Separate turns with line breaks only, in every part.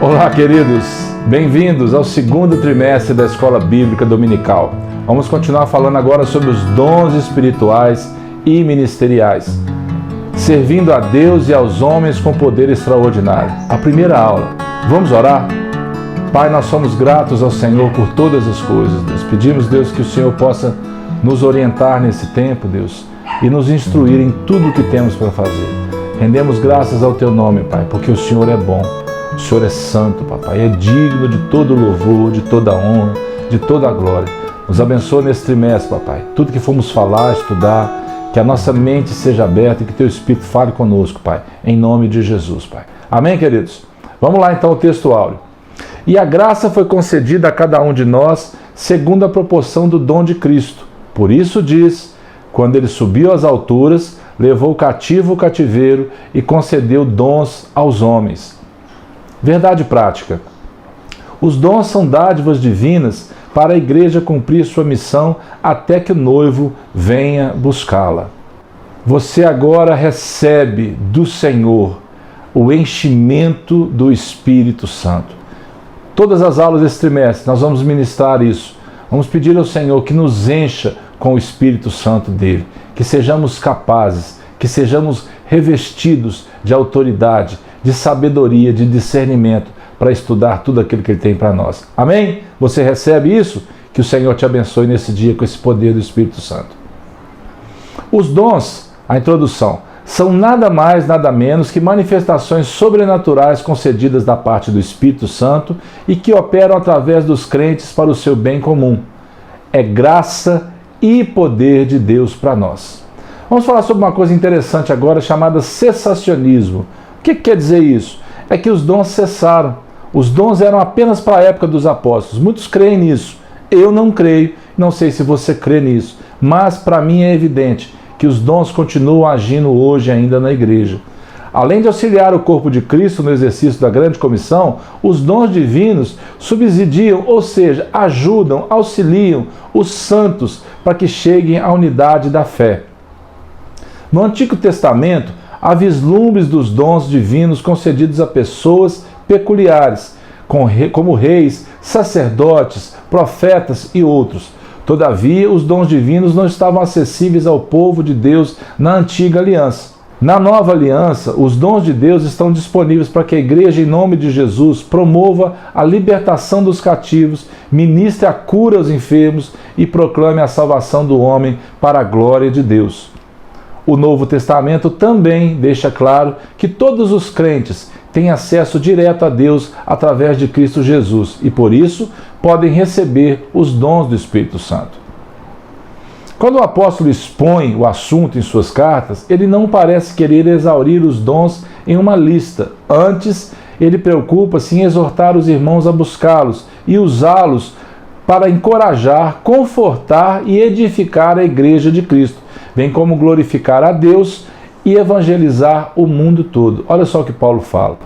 Olá, queridos! Bem-vindos ao segundo trimestre da Escola Bíblica Dominical. Vamos continuar falando agora sobre os dons espirituais e ministeriais, servindo a Deus e aos homens com poder extraordinário. A primeira aula. Vamos orar? Pai, nós somos gratos ao Senhor por todas as coisas, Deus. Pedimos, Deus, que o Senhor possa nos orientar nesse tempo, Deus, e nos instruir em tudo o que temos para fazer. Rendemos graças ao Teu nome, Pai, porque o Senhor é bom. O Senhor é santo, papai, é digno de todo louvor, de toda honra, de toda glória. Nos abençoa nesse trimestre, papai. Tudo que formos falar, estudar, que a nossa mente seja aberta e que Teu Espírito fale conosco, Pai, em nome de Jesus, Pai. Amém, queridos? Vamos lá então ao texto áureo. E a graça foi concedida a cada um de nós segundo a proporção do dom de Cristo. Por isso diz, quando Ele subiu às alturas, levou cativo o cativeiro e concedeu dons aos homens. Verdade prática. Os dons são dádivas divinas para a igreja cumprir sua missão até que o noivo venha buscá-la. Você agora recebe do Senhor o enchimento do Espírito Santo. Todas as aulas desse trimestre nós vamos ministrar isso. Vamos pedir ao Senhor que nos encha com o Espírito Santo dele, que sejamos capazes, que sejamos revestidos de autoridade, de sabedoria, de discernimento para estudar tudo aquilo que Ele tem para nós. Amém? Você recebe isso? Que o Senhor te abençoe nesse dia com esse poder do Espírito Santo. Os dons, a introdução, são nada mais, nada menos que manifestações sobrenaturais concedidas da parte do Espírito Santo e que operam através dos crentes para o seu bem comum. É graça e poder de Deus para nós. Vamos falar sobre uma coisa interessante agora chamada cessacionismo. O que quer dizer isso? É que os dons cessaram. Os dons eram apenas para a época dos apóstolos. Muitos creem nisso. Eu não creio, não sei se você crê nisso, mas para mim é evidente que os dons continuam agindo hoje ainda na igreja. Além de auxiliar o corpo de Cristo no exercício da grande comissão, os dons divinos subsidiam, ou seja, ajudam, auxiliam os santos para que cheguem à unidade da fé. No Antigo Testamento, há vislumbres dos dons divinos concedidos a pessoas peculiares, como reis, sacerdotes, profetas e outros. Todavia, os dons divinos não estavam acessíveis ao povo de Deus na antiga aliança. Na nova aliança, os dons de Deus estão disponíveis para que a igreja, em nome de Jesus, promova a libertação dos cativos, ministre a cura aos enfermos e proclame a salvação do homem para a glória de Deus. O Novo Testamento também deixa claro que todos os crentes têm acesso direto a Deus através de Cristo Jesus e, por isso, podem receber os dons do Espírito Santo. Quando o apóstolo expõe o assunto em suas cartas, ele não parece querer exaurir os dons em uma lista. Antes, ele preocupa-se em exortar os irmãos a buscá-los e usá-los para encorajar, confortar e edificar a igreja de Cristo, bem como glorificar a Deus e evangelizar o mundo todo. Olha só o que Paulo fala.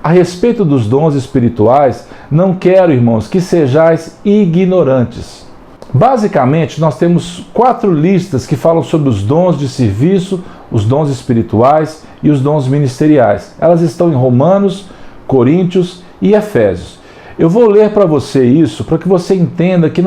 A respeito dos dons espirituais, não quero, irmãos, que sejais ignorantes. Basicamente, nós temos 4 listas que falam sobre os dons de serviço, os dons espirituais e os dons ministeriais. Elas estão em Romanos, Coríntios e Efésios. Eu vou ler para você isso, para que você entenda que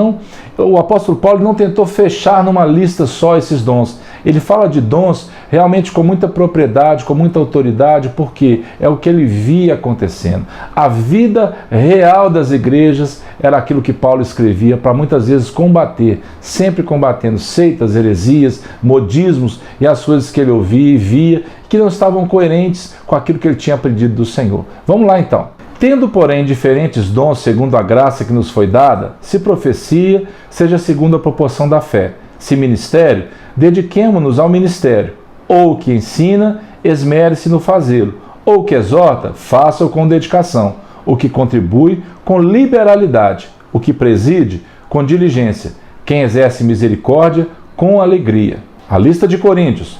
o apóstolo Paulo não tentou fechar numa lista só esses dons. Ele fala de dons realmente com muita propriedade, com muita autoridade, porque é o que ele via acontecendo. A vida real das igrejas era aquilo que Paulo escrevia para muitas vezes combater, sempre combatendo seitas, heresias, modismos e as coisas que ele ouvia e via que não estavam coerentes com aquilo que ele tinha aprendido do Senhor. Vamos lá então. Tendo, porém, diferentes dons segundo a graça que nos foi dada, se profecia, seja segundo a proporção da fé. Se ministério, dediquemo-nos ao ministério. Ou que ensina, esmere-se no fazê-lo. Ou que exorta, faça-o com dedicação. O que contribui, com liberalidade. O que preside, com diligência. Quem exerce misericórdia, com alegria. A lista de Coríntios.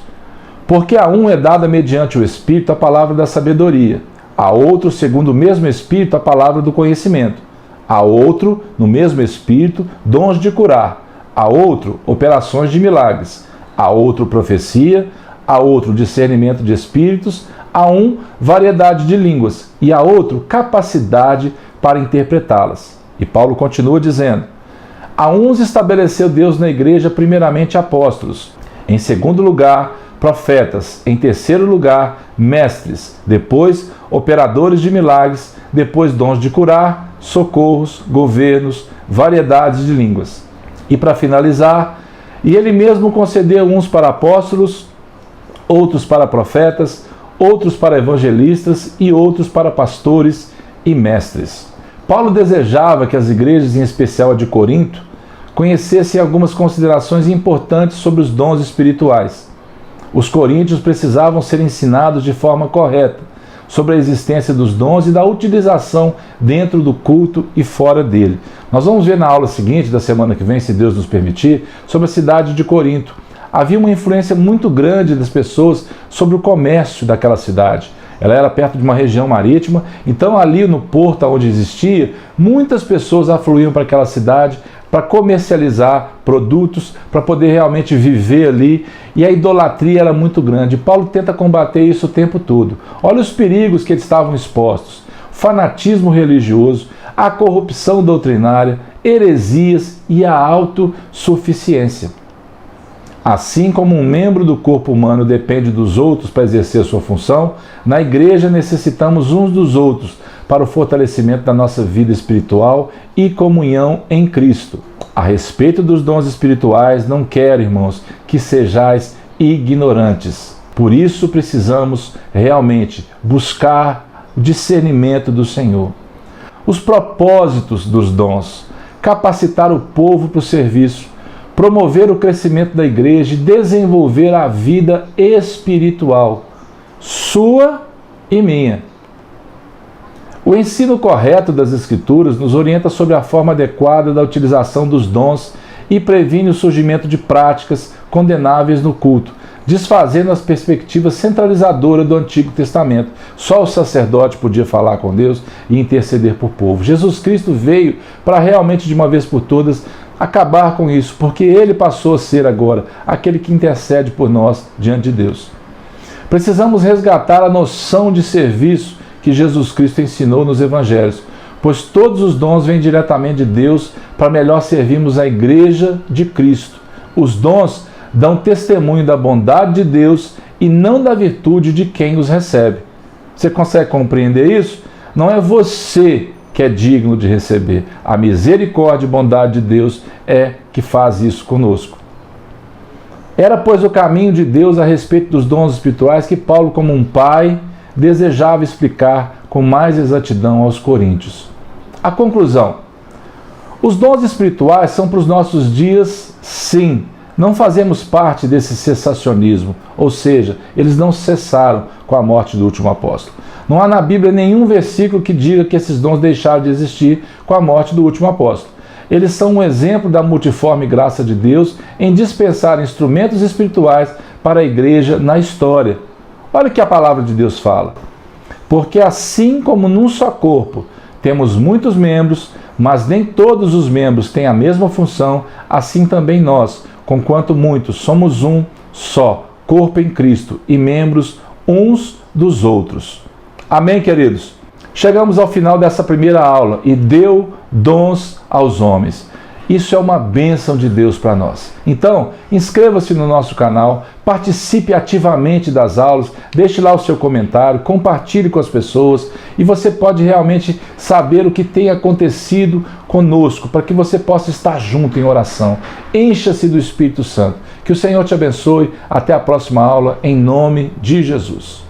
Porque a um é dada mediante o Espírito a palavra da sabedoria. A outro, segundo o mesmo Espírito, a palavra do conhecimento. A outro, no mesmo Espírito, dons de curar. A outro, operações de milagres. A outro, profecia. a outro discernimento de espíritos, a um variedade de línguas e a outro capacidade para interpretá-las. E Paulo continua dizendo: a uns estabeleceu Deus na igreja primeiramente apóstolos, em segundo lugar profetas, em terceiro lugar mestres, depois operadores de milagres, depois dons de curar, socorros, governos, variedades de línguas. E para finalizar, e ele mesmo concedeu uns para apóstolos, outros para profetas, outros para evangelistas e outros para pastores e mestres. Paulo desejava que as igrejas, em especial a de Corinto, conhecessem algumas considerações importantes sobre os dons espirituais. Os coríntios precisavam ser ensinados de forma correta sobre a existência dos dons e da utilização dentro do culto e fora dele. Nós vamos ver na aula seguinte, da semana que vem, se Deus nos permitir, sobre a cidade de Corinto. Havia uma influência muito grande das pessoas sobre o comércio daquela cidade. Ela era perto de uma região marítima, então ali no porto onde existia, muitas pessoas afluíam para aquela cidade para comercializar produtos, para poder realmente viver ali, e a idolatria era muito grande. Paulo tenta combater isso o tempo todo. Olha os perigos que eles estavam expostos: fanatismo religioso, a corrupção doutrinária, heresias e a autossuficiência. Assim como um membro do corpo humano depende dos outros para exercer sua função, na igreja necessitamos uns dos outros para o fortalecimento da nossa vida espiritual e comunhão em Cristo. A respeito dos dons espirituais, não quero, irmãos, que sejais ignorantes. Por isso precisamos realmente buscar o discernimento do Senhor. Os propósitos dos dons: capacitar o povo para o serviço, promover o crescimento da igreja e desenvolver a vida espiritual, sua e minha. O ensino correto das Escrituras nos orienta sobre a forma adequada da utilização dos dons e previne o surgimento de práticas condenáveis no culto, desfazendo as perspectivas centralizadoras do Antigo Testamento. Só o sacerdote podia falar com Deus e interceder por povo. Jesus Cristo veio para realmente, de uma vez por todas, acabar com isso, porque ele passou a ser agora aquele que intercede por nós diante de Deus. Precisamos resgatar a noção de serviço que Jesus Cristo ensinou nos evangelhos, pois todos os dons vêm diretamente de Deus para melhor servirmos a igreja de Cristo. Os dons dão testemunho da bondade de Deus e não da virtude de quem os recebe. Você consegue compreender isso? Não é você que é digno de receber. A misericórdia e bondade de Deus é que faz isso conosco. Era, pois, o caminho de Deus a respeito dos dons espirituais que Paulo, como um pai, desejava explicar com mais exatidão aos coríntios. A conclusão: os dons espirituais são para os nossos dias, sim. Não fazemos parte desse cessacionismo, ou seja, eles não cessaram com a morte do último apóstolo. Não há na Bíblia nenhum versículo que diga que esses dons deixaram de existir com a morte do último apóstolo. Eles são um exemplo da multiforme graça de Deus em dispensar instrumentos espirituais para a igreja na história. Olha o que a palavra de Deus fala: porque assim como num só corpo temos muitos membros, mas nem todos os membros têm a mesma função, assim também nós, conquanto muitos, somos um só corpo em Cristo e membros uns dos outros. Amém, queridos? Chegamos ao final dessa primeira aula. E deu dons aos homens. Isso é uma bênção de Deus para nós. Então, inscreva-se no nosso canal, participe ativamente das aulas, deixe lá o seu comentário, compartilhe com as pessoas e você pode realmente saber o que tem acontecido conosco, para que você possa estar junto em oração. Encha-se do Espírito Santo. Que o Senhor te abençoe. Até a próxima aula, em nome de Jesus.